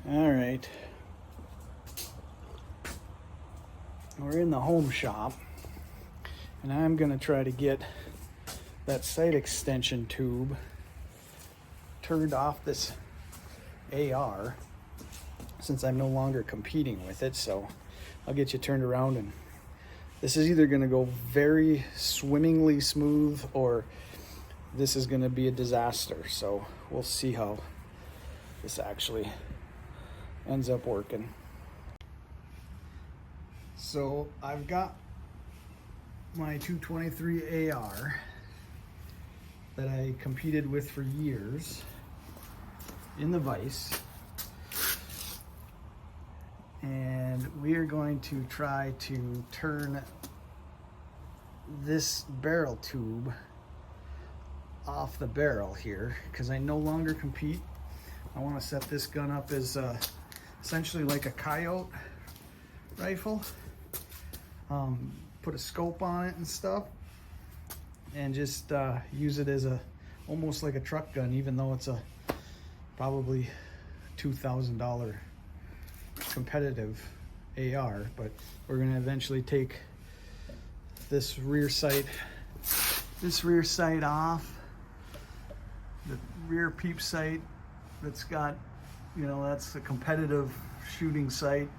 All right. We're in the home shop, and I'm gonna try to get that sight extension tube turned off this AR since I'm no longer competing with it. So I'll get you turned around, and this is either gonna go very swimmingly smooth or this is gonna be a disaster. So we'll see how this actually ends up working. So I've got my 223 AR that I competed with for years in the vise, and we are going to try to turn this barrel tube off the barrel here because I no longer compete. I want to set this gun up as essentially like a coyote rifle. Put a scope on it and stuff, and just use it as almost like a truck gun, even though it's a probably $2,000 competitive AR. But we're gonna eventually take this rear sight off, the rear peep sight that's got, that's a competitive shooting sight.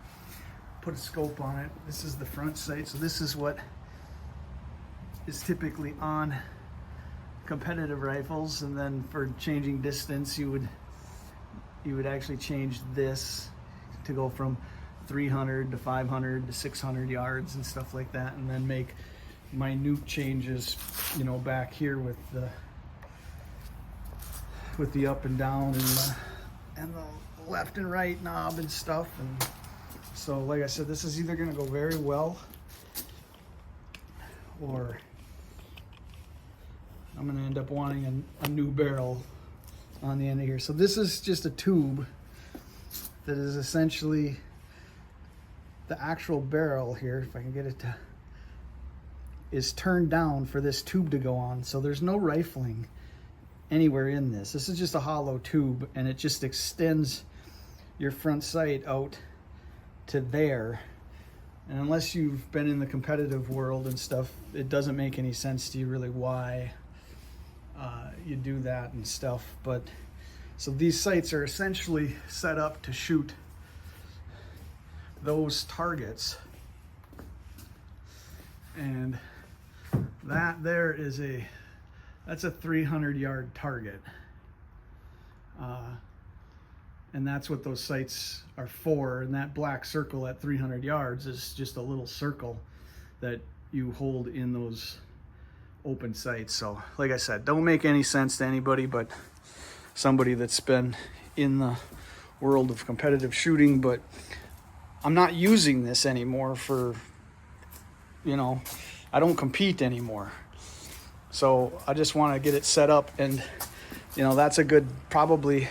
Put a scope on it. This is the front sight. So this is what is typically on competitive rifles, and then for changing distance you would actually change this to go from 300 to 500 to 600 yards and stuff like that, and then make minute changes back here with the up and down and the left and right knob and stuff. And so like I said, this is either going to go very well or I'm going to end up wanting a new barrel on the end of here. So this is just a tube that is essentially the actual barrel here, if I can get it to, is turned down for this tube to go on. So there's no rifling anywhere in this. This is just a hollow tube, and it just extends your front sight out to there. And unless you've been in the competitive world and stuff, it doesn't make any sense to you really why you do that and stuff. But so these sights are essentially set up to shoot those targets, and that there is that's a 300-yard target, and that's what those sights are for. And that black circle at 300 yards is just a little circle that you hold in those open sights. So like I said, don't make any sense to anybody but somebody that's been in the world of competitive shooting. But I'm not using this anymore for, I don't compete anymore. So I just want to get it set up, and that's a good, probably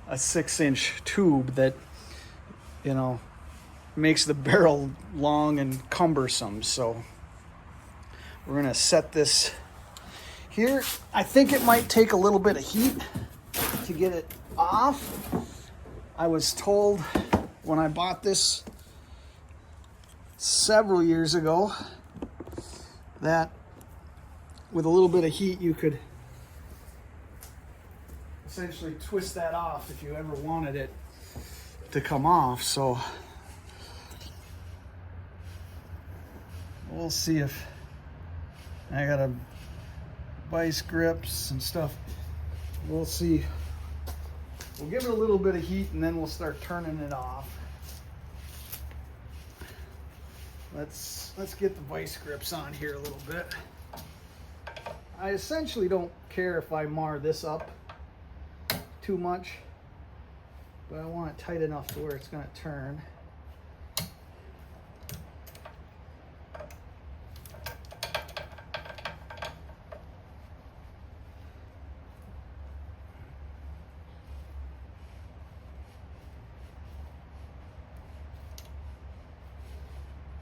a 6-inch tube that makes the barrel long and cumbersome. So we're gonna set this here. I think it might take a little bit of heat to get it off. I was told when I bought this several years ago that with a little bit of heat you could essentially twist that off if you ever wanted it to come off. So we'll see if I got a vice grips and stuff. We'll see. We'll give it a little bit of heat and then we'll start turning it off. Let's get the vice grips on here a little bit. I essentially don't care if I mar this up too much, but I want it tight enough to where it's going to turn.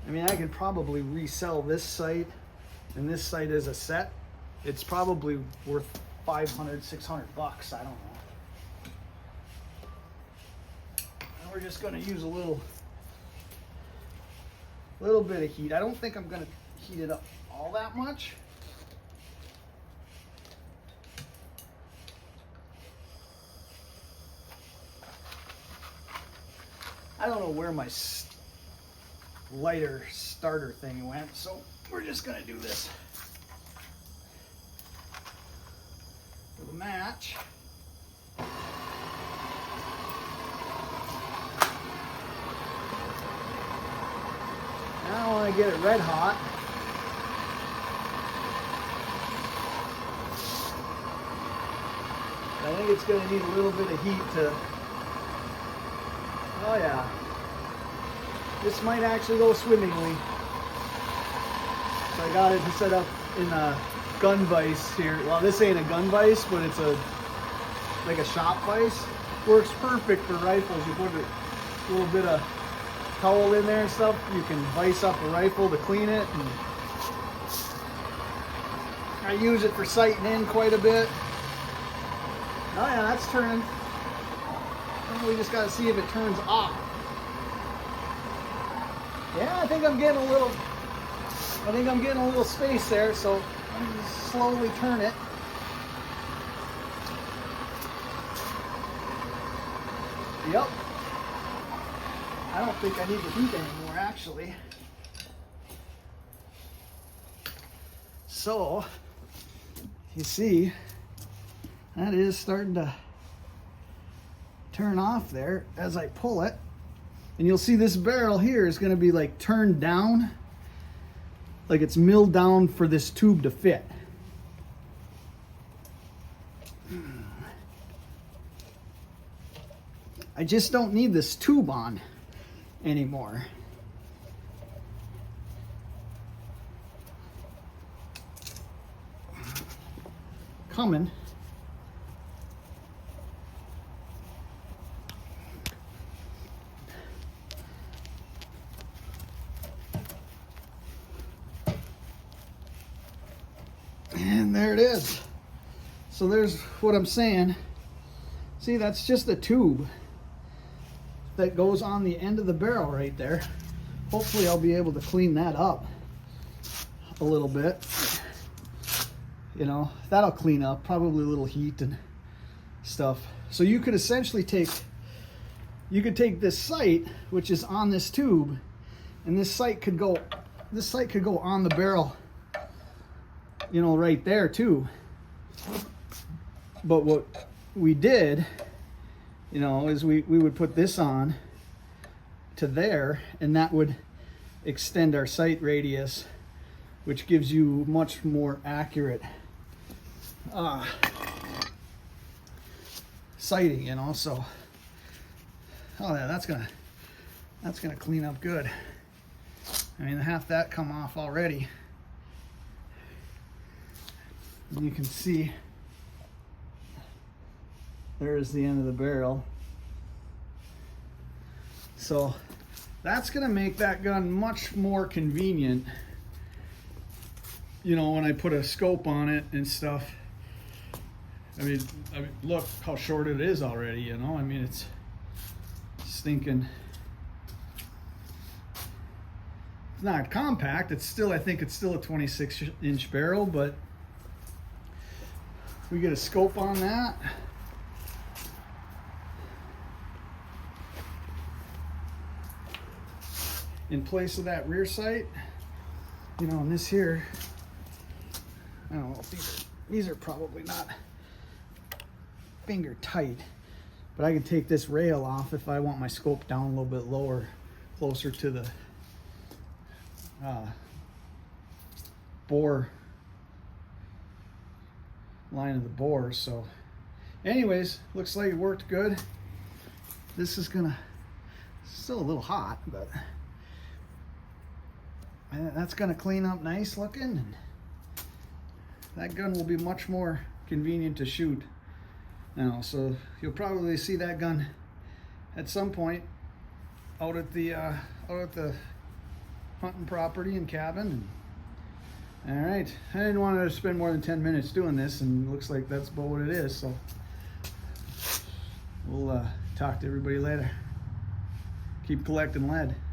I mean, I could probably resell this sight and this sight as a set. It's probably worth 500, 600 bucks. I don't know. we're just going to use a little bit of heat. I don't think I'm going to heat it up all that much. I don't know where my lighter starter thing went, so we're just going to do this with a match. Now I want to get it red hot. I think it's going to need a little bit of heat to... Oh yeah. This might actually go swimmingly. So I got it set up in a gun vise here. Well, this ain't a gun vise, but it's like a shop vise. Works perfect for rifles. You put a little bit of towel in there and stuff. You can vise up a rifle to clean it. And I use it for sighting in quite a bit. Oh yeah, that's turning. We just got to see if it turns off. Yeah, I think I'm getting a little space there, so I'm just slowly turn it. Yep. I don't think I need the heat anymore, actually. So, you see, that is starting to turn off there as I pull it. And you'll see this barrel here is going to be like turned down, like it's milled down for this tube to fit. I just don't need this tube on anymore. Coming. And there it is. So there's what I'm saying. See, that's just a tube that goes on the end of the barrel right there. Hopefully I'll be able to clean that up a little bit. You know, that'll clean up, probably a little heat and stuff. So you could essentially take this sight, which is on this tube, and this sight could go on the barrel, you know, right there too. But what we did, you know, is we would put this on to there, and that would extend our sight radius, which gives you much more accurate sighting, you know. So, oh yeah, that's gonna clean up good. I mean, half that come off already. And you can see there's the end of the barrel. So that's gonna make that gun much more convenient, you know, when I put a scope on it and stuff. I mean, look how short it is already, you know. I mean, it's stinking. It's not compact. It's still, I think it's still a 26-inch barrel, but we get a scope on that. In place of that rear sight, you know, and this here, I don't know if these are probably not finger tight, but I can take this rail off if I want my scope down a little bit lower, closer to the bore line of the bore. So anyways, looks like it worked good. This is still a little hot, but that's gonna clean up nice looking, and that gun will be much more convenient to shoot now. So you'll probably see that gun at some point out at the hunting property and cabin. And, all right, I didn't want to spend more than 10 minutes doing this, and it looks like that's about what it is. So we'll talk to everybody later. Keep collecting lead.